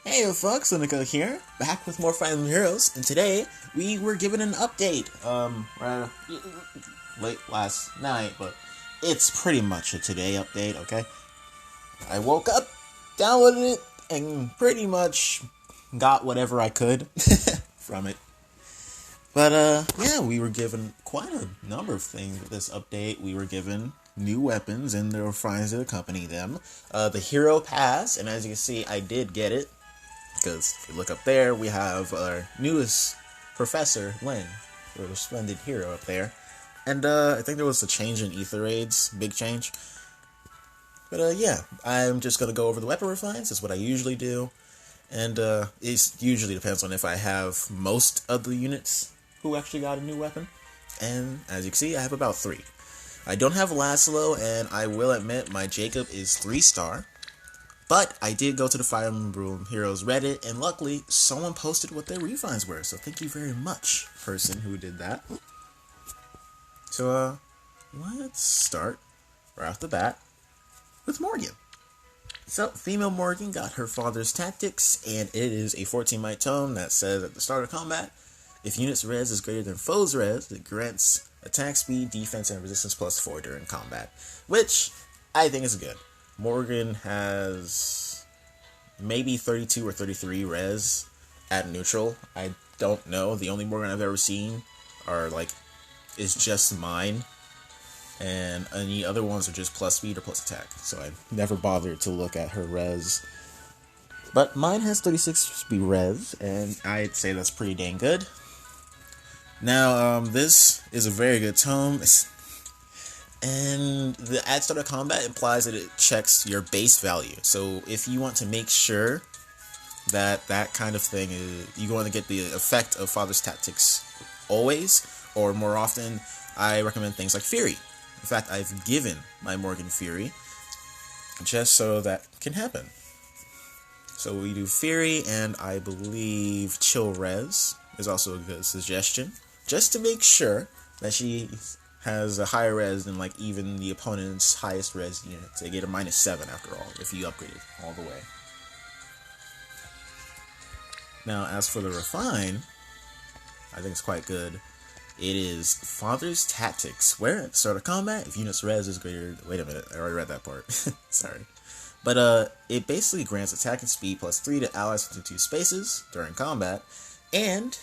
Hey folks, Unico here, back with more Fire Emblem Heroes, and today we were given an update, late last night, but it's pretty much a today update, okay? I woke up, downloaded it, and pretty much got whatever I could from it. But, yeah, we were given quite a number of things with this update. We were given new weapons and the refines that accompany them. The Hero Pass, and as you can see, I did get it. Because if you look up there, we have our newest Professor, Lin, our splendid hero up there. And I think there was a change in Ether Raids, big change. But yeah, I'm just going to go over the weapon refines, that's what I usually do. And it usually depends on if I have most of the units who actually got a new weapon. And as you can see, I have about 3. I don't have Laszlo, and I will admit my Jacob is 3-star. But I did go to the Fire Emblem Heroes Reddit, and luckily, someone posted what their refines were. So thank you very much, person who did that. So, let's start right off the bat with Morgan. So, female Morgan got her father's tactics, and it is a 14 might tome that says at the start of combat, if unit's res is greater than foe's res, it grants attack speed, defense, and resistance plus 4 during combat. Which, I think is good. Morgan has maybe 32 or 33 res at neutral. I don't know. The only Morgan I've ever seen is just mine. And any other ones are just plus speed or plus attack. So I never bothered to look at her res. But mine has 36 speed res, and I'd say that's pretty dang good. Now, this is a very good tome. And the at start of combat implies that it checks your base value. So if you want to make sure that that kind of thing is, you want to get the effect of Father's Tactics always, or more often, I recommend things like Fury. In fact, I've given my Morgan Fury just so that can happen. So we do Fury, and I believe Chill Res is also a good suggestion, just to make sure that she has a higher res than even the opponent's highest res unit. They get a -7 after all, if you upgrade it all the way. Now, as for the refine, I think it's quite good. It is Father's Tactics, where at the start of combat, if unit's res is greater... Wait a minute, I already read that part. Sorry. But it basically grants attack and speed plus 3 to allies within 2 spaces during combat, and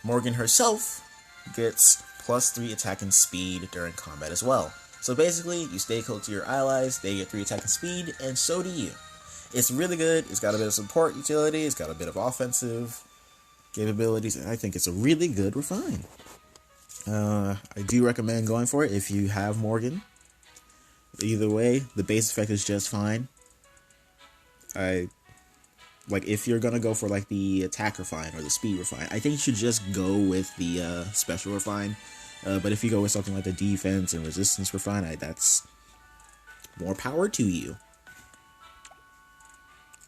Morgan herself gets plus 3 attack and speed during combat as well. So basically, you stay close to your allies, they get 3 attack and speed, and so do you. It's really good, it's got a bit of support utility, it's got a bit of offensive capabilities, and I think it's a really good refine. I do recommend going for it if you have Morgan. Either way, the base effect is just fine. If you're gonna go for the attack refine or the speed refine, I think you should just go with the special refine. But if you go with something like the defense and resistance refine, that's more power to you.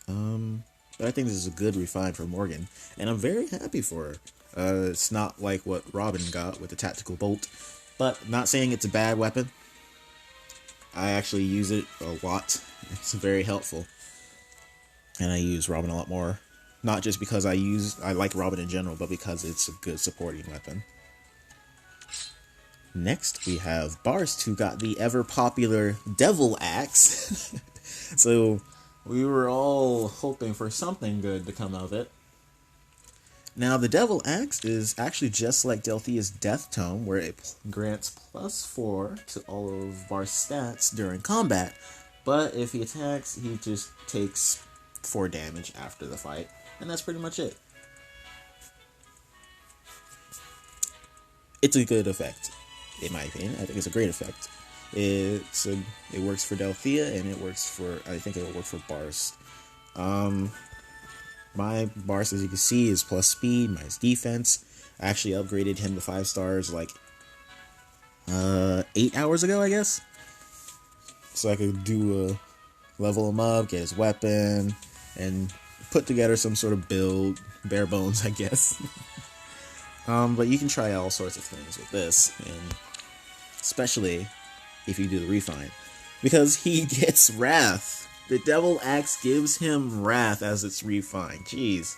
But I think this is a good refine for Morgan, and I'm very happy for her. It's not like what Robin got with the tactical bolt, but not saying it's a bad weapon. I actually use it a lot. It's very helpful. And I use Robin a lot more. Not just because I like Robin in general, but because it's a good supporting weapon. Next, we have Barst, who got the ever-popular Devil Axe. So, we were all hoping for something good to come of it. Now, the Devil Axe is actually just like Delthea's Death Tome, where it grants plus 4 to all of Barst's stats during combat. But if he attacks, he just takes 4 damage after the fight, and that's pretty much it. It's a good effect, in my opinion. I think it's a great effect. It works for Delthea, and I think it'll work for Barst. My Barst, as you can see, is plus speed, minus defense. I actually upgraded him to 5 stars 8 hours ago, I guess. So I could level him up, get his weapon, and put together some sort of build, bare bones, I guess. But you can try all sorts of things with this, and especially if you do the refine, because he gets Wrath The Devil Axe gives him Wrath as its refine. Jeez.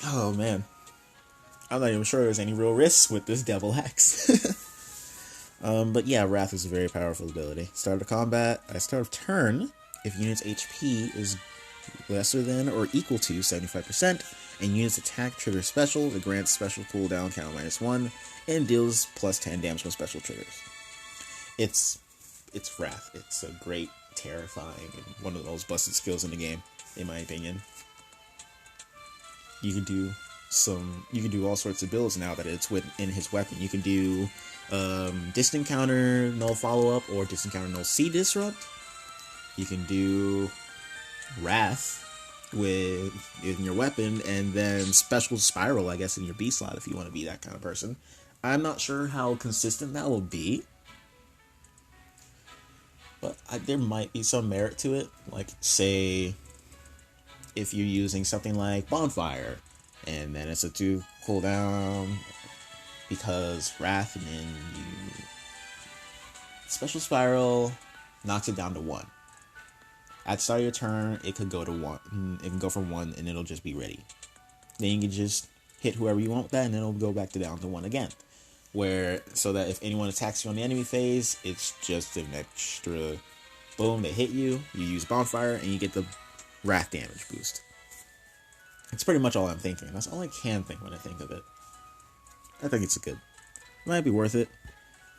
Oh, man. I'm not even sure there's any real risks with this Devil Axe. But yeah, Wrath is a very powerful ability. Start of combat, start of turn, if unit's HP is lesser than or equal to 75%, and unit's attack triggers special, it grants special cooldown count -1, and deals +10 damage from special triggers. It's Wrath. It's a great, terrifying, and one of the most busted skills in the game, in my opinion. You can do all sorts of builds now that it's within his weapon. You can do distant counter, null follow-up, or distant counter, null C disrupt. You can do Wrath in your weapon, and then special spiral, I guess, in your B slot if you want to be that kind of person. I'm not sure how consistent that will be, but there might be some merit to it. Like, say, if you're using something like Bonfire, and then it's a 2 cooldown because Wrath, and then you special spiral knocks it down to 1. At the start of your turn, it could go to 1. It can go from 1, and it'll just be ready. Then you can just hit whoever you want with that, and it'll go back to down to 1 again. So that if anyone attacks you on the enemy phase, it's just an extra boom, they hit you, you use Bonfire, and you get the Wrath damage boost. It's pretty much all I'm thinking. That's all I can think when I think of it. I think it's good. It might be worth it.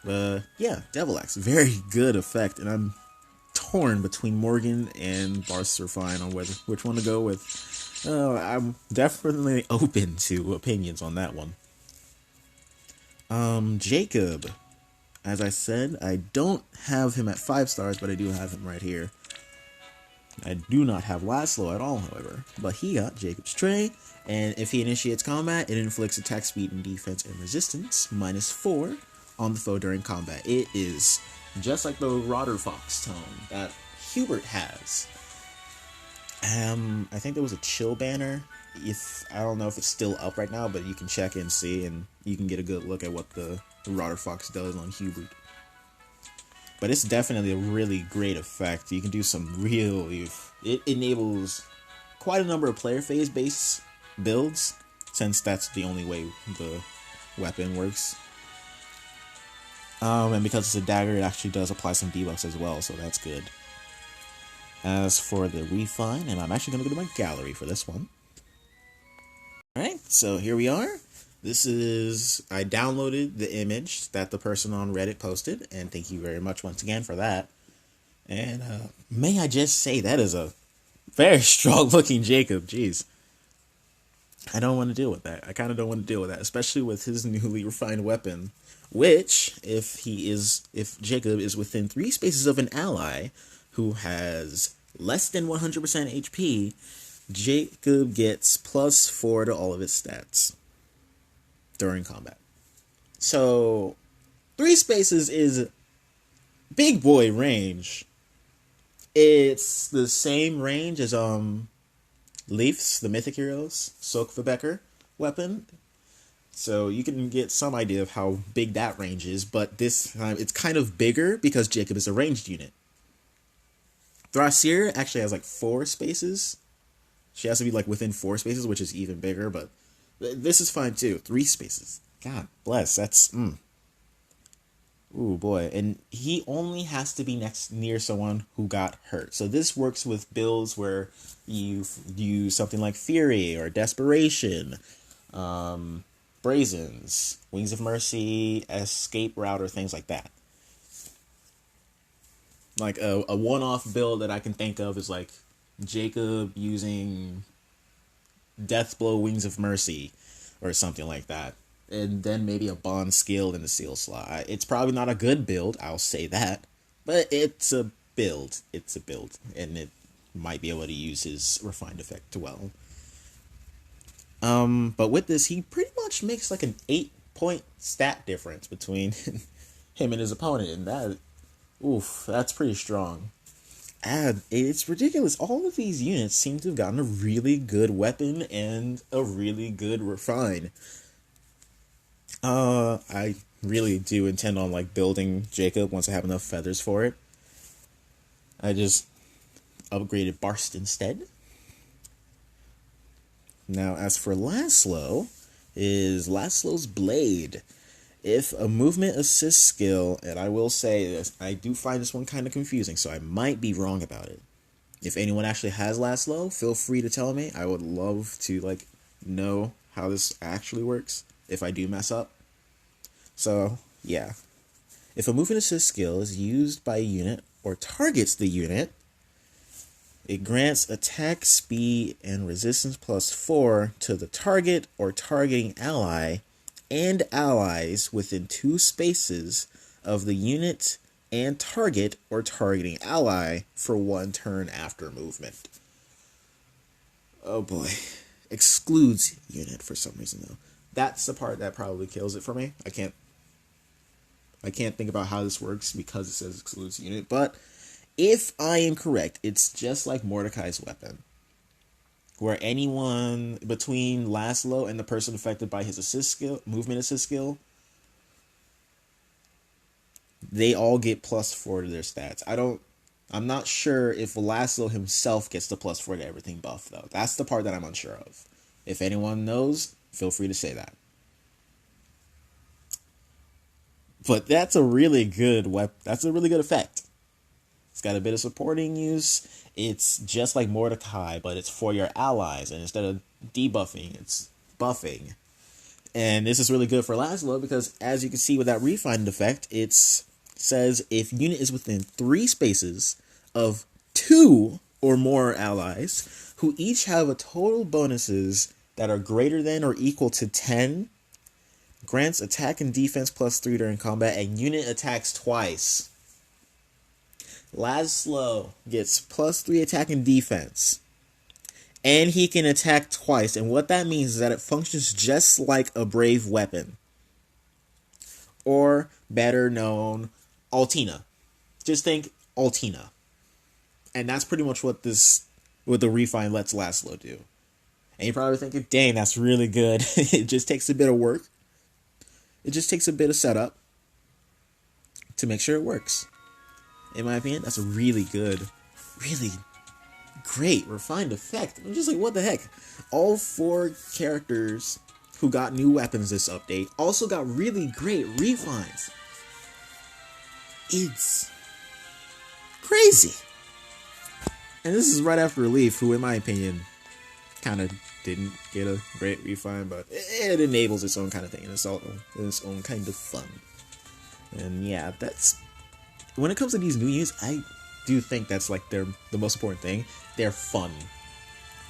Yeah, Devil Axe, very good effect, and I'm torn between Morgan and Barth's Refine on which one to go with. I'm definitely open to opinions on that one. Jacob. As I said, I don't have him at 5 stars, but I do have him right here. I do not have Laszlo at all, however, but he got Jacob's Tray, and if he initiates combat, it inflicts attack speed and defense and resistance -4 on the foe during combat. It is just like the Rotter Fox tone that Hubert has. I think there was a chill banner. I don't know if it's still up right now, but you can check and see, and you can get a good look at what the Rotter Fox does on Hubert. But it's definitely a really great effect. You can do some it enables quite a number of player phase based builds, since that's the only way the weapon works. And because it's a dagger, it actually does apply some debuffs as well, so that's good. As for the refine, and I'm actually going to go to my gallery for this one. Alright, so here we are. I downloaded the image that the person on Reddit posted, and thank you very much once again for that. And may I just say, that is a very strong looking Jacob, jeez. I don't want to deal with that. I kind of don't want to deal with that, especially with his newly refined weapon, which, if Jacob is within 3 spaces of an ally who has less than 100% HP, Jacob gets +4 to all of his stats during combat. So 3 spaces is big boy range. It's the same range as Leaf's, the Mythic Heroes, Sokvabecker weapon. So you can get some idea of how big that range is, but this time it's kind of bigger because Jacob is a ranged unit. Thrasir actually has like 4 spaces. She has to be like within 4 spaces, which is even bigger, but this is fine too. 3 spaces. God bless. That's ooh boy. And he only has to be near someone who got hurt. So this works with builds where you use something like Fury or Desperation, Brazens, Wings of Mercy, Escape Route, or things like that. Like a one-off build that I can think of is like Jacob using Deathblow, Wings of Mercy, or something like that. And then maybe a Bond skill in the seal slot. It's probably not a good build, I'll say that. But it's a build. It's a build. And it might be able to use his refined effect well. But with this, he pretty much makes like an 8-point stat difference between him and his opponent. And that, that's pretty strong. And it's ridiculous. All of these units seem to have gotten a really good weapon and a really good refine. I really do intend on like building Jacob once I have enough feathers for it. upgraded Barst instead. Now, as for Laszlo, is Laszlo's Blade. If a movement assist skill, and I will say this, I do find this one kind of confusing, so I might be wrong about it. If anyone actually has Laszlo, feel free to tell me. I would love to know how this actually works if I do mess up. So, yeah. If a movement assist skill is used by a unit or targets the unit, it grants attack, speed, and resistance +4 to the target or targeting ally and allies within 2 spaces of the unit and target or targeting ally for 1 turn after movement. Oh boy. Excludes unit for some reason though. That's the part that probably kills it for me. I can't think about how this works because it says excludes unit, but if I am correct, it's just like Mordecai's weapon, where anyone between Laszlo and the person affected by his movement assist skill, they all get +4 to their stats. I'm not sure if Laszlo himself gets the +4 to everything buff though. That's the part that I'm unsure of. If anyone knows, feel free to say that. But that's a really good That's a really good effect. It's got a bit of supporting use. It's just like Mordecai, but it's for your allies. And instead of debuffing, it's buffing. And this is really good for Laszlo because, as you can see with that refined effect, it says if unit is within 3 spaces of 2 or more allies who each have a total bonuses that are greater than or equal to 10, grants attack and defense +3 during combat, and unit attacks twice. Laszlo gets +3 attack and defense, and he can attack twice. And what that means is that it functions just like a brave weapon, or better known, Altina. Just think Altina, and that's pretty much what the refine lets Laszlo do. And you're probably thinking, "Dang, that's really good." It just takes a bit of work. It just takes a bit of setup to make sure it works. In my opinion, that's a really good, really great refined effect. I'm just like, what the heck? All 4 characters who got new weapons this update also got really great refines. It's crazy. And this is right after Relief, who in my opinion kind of didn't get a great refine, but it enables its own kind of thing, and its own kind of fun. And yeah, that's when it comes to these new units, I do think that's like the most important thing. They're fun.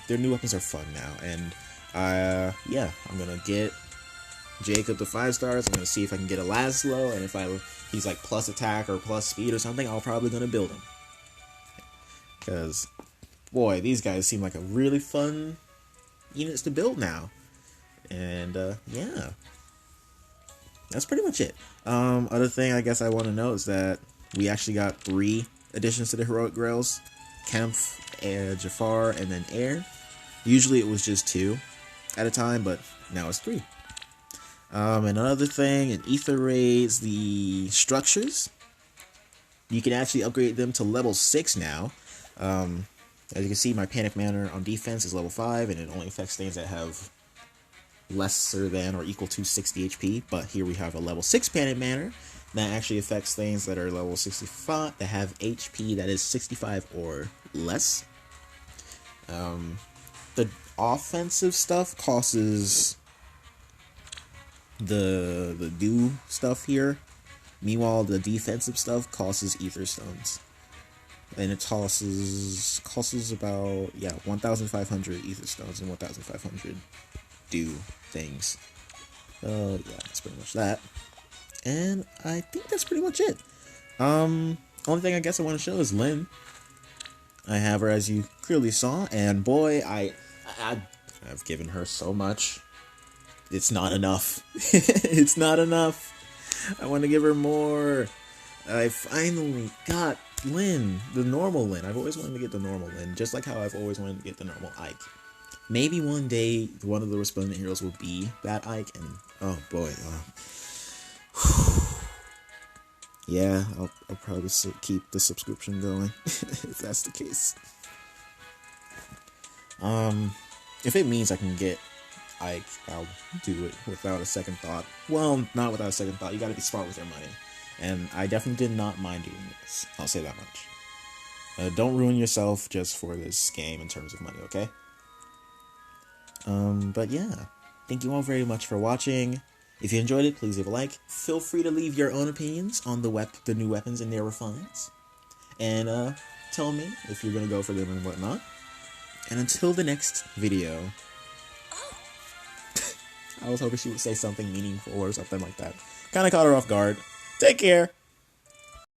Their new weapons are fun now, and yeah, I'm gonna get Jacob to 5 stars. I'm gonna see if I can get a Laszlo, and if he's like plus attack or plus speed or something, I'm probably gonna build him. Because boy, these guys seem like a really fun units to build now. And yeah, that's pretty much it. Other thing I guess I want to know is that we actually got 3 additions to the Heroic Grails: Kemph, Jafar, and then Air. Usually it was just 2 at a time, but now it's 3. Another thing, in Ether Raids, the structures, you can actually upgrade them to level 6 now. As you can see, my Panic Manor on defense is level 5, and it only affects things that have lesser than or equal to 60 HP. But here we have a level 6 Panic Manor that actually affects things that are level 65, that have HP that is 65 or less. The offensive stuff causes the do stuff here. Meanwhile, the defensive stuff causes Ether Stones. And it costs about 1,500 Ether Stones and 1,500 do things. Yeah, that's pretty much that. And I think that's pretty much it. Only thing I guess I want to show is Lynn. I have her, as you clearly saw, and boy, I've given her so much. It's not enough. It's not enough. I want to give her more. I finally got Lynn, the normal Lynn. I've always wanted to get the normal Lynn, just like how I've always wanted to get the normal Ike. Maybe one day one of the resplendent heroes will be that Ike, and oh boy, yeah, I'll probably keep the subscription going if that's the case. If it means I can get Ike, I'll do it without a second thought. Well, not without a second thought. You gotta be smart with your money. And I definitely did not mind doing this. I'll say that much. Don't ruin yourself just for this game in terms of money, okay? But yeah. Thank you all very much for watching. If you enjoyed it, please leave a like. Feel free to leave your own opinions on the new weapons and their refines. And tell me if you're gonna go for them and whatnot. And until the next video, I was hoping she would say something meaningful or something like that. Kind of caught her off guard. Take care.